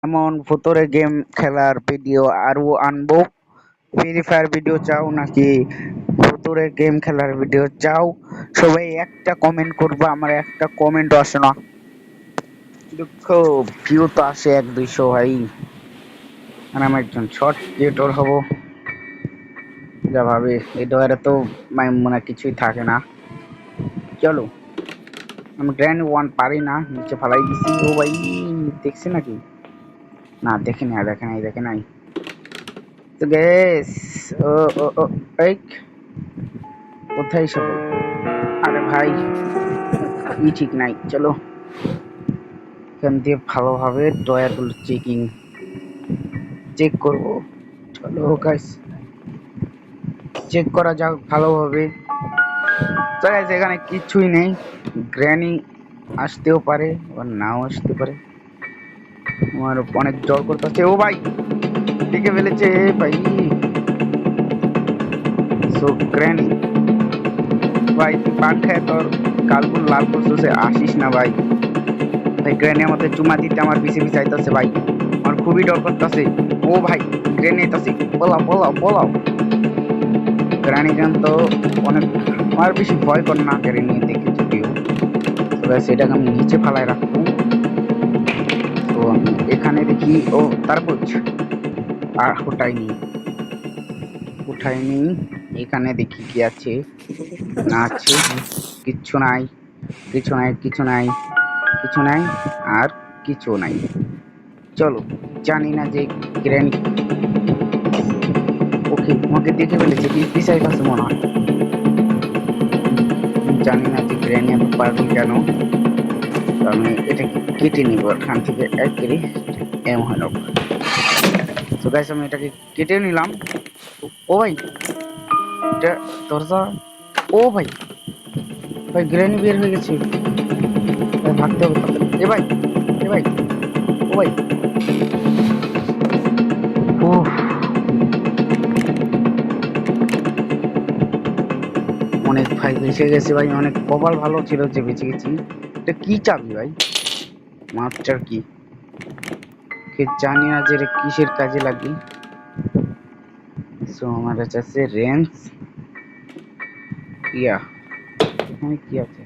এমন ভুতুড়ে গেম খেলার ভিডিও আরো আনবো? ফ্রি ফায়ার ভিডিও চাও নাকি ভুতুড়ে গেম খেলার ভিডিও চাও? সবাই একটা কমেন্ট করবো, আমার একটা কমেন্ট আসে না। দুঃখ, ভিউ তো আসে 100-200 ভাই। আর আমি একজন শর্ট ক্রিয়েটর হব, যা ভাবে এই ডয়ারে তো মনে কিছুই থাকে না। চলো, আমি গ্র্যান্ড ওয়ান পারি না, নিচে ফালাই দিছি। ও ভাই, দেখছে নাকি? না দেখে নাই, দেখে নাই, দেখে নাই তো গেস। ও ও ও এই কোথায় সব? আরে ভাই, ঠিক নাই। চলো, এখান দিয়ে ভালোভাবে ডয়ারগুলো চেক করব। চলো গাইস, চেক করা যাক ভালোভাবে। তো গাইস, এখানে কিছুই নেই। গ্র্যানি আসতেও পারে, আবার নাও আসতে পারে। আমার অনেক জল করতেছে। ও ভাই, দেখে ফেলেছে ভাই। সো গ্র্যানি ভাই, তুই পান খায় তোর গালগুলো লাল করতেছে, আসিস না ভাই। ভাই গ্রেনে আমাদের চুমা দিতে আমার পিছে পিছে আইতাছে ভাই, আমার খুবই ডর করতেছে। ও ভাই, গ্রেনে আইতাছে, পলাও পলাও পলাও। গ্রানি গান তো অনেক, আমার বেশি ভয় কর না গ্রেনি দেখে যদিও, তবে সেটাকে আমি নিচে ফালায় রাখবো। তো আমি এখানে দেখি, ও তারপর আর উঠাইনি। এখানে দেখি কি আছে না আছে। কিচ্ছু নাই, কিছু নাই, কিছু নাই, কিছু নাই, আর কিছু নাই। চলো, জানি না যে গ্র্যানি, ওকে আমাকে দেখে ফেলেছে, পিছাই পাশে মনে হয়। জানি না যে গ্র্যানি এত পাগল কেন। তো আমি এটাকে কেটে নিব এখান থেকে একেবারে এম হলো। তো গাইস, আমি এটাকে কেটে নিলাম। ও ভাই, এটা দরজা। ও ভাই, ভাই গ্র্যানি বের হয়ে গেছে ভাই, ভাগতে হবে তাড়াতাড়ি। এ ভাই, এ ভাই, ও ভাই, উফ, অনেক ভাই বেঁচে গেছে ভাই, অনেক কপাল ভালো ছিল যে বেঁচে গেছি। এটা কি চাবি ভাই? মাস্টার কি? জানি না যে এটা কিসের কাজে লাগবে। সো আমার কাছে আছে রেঞ্জ। ইয়া, এখানে কি আছে?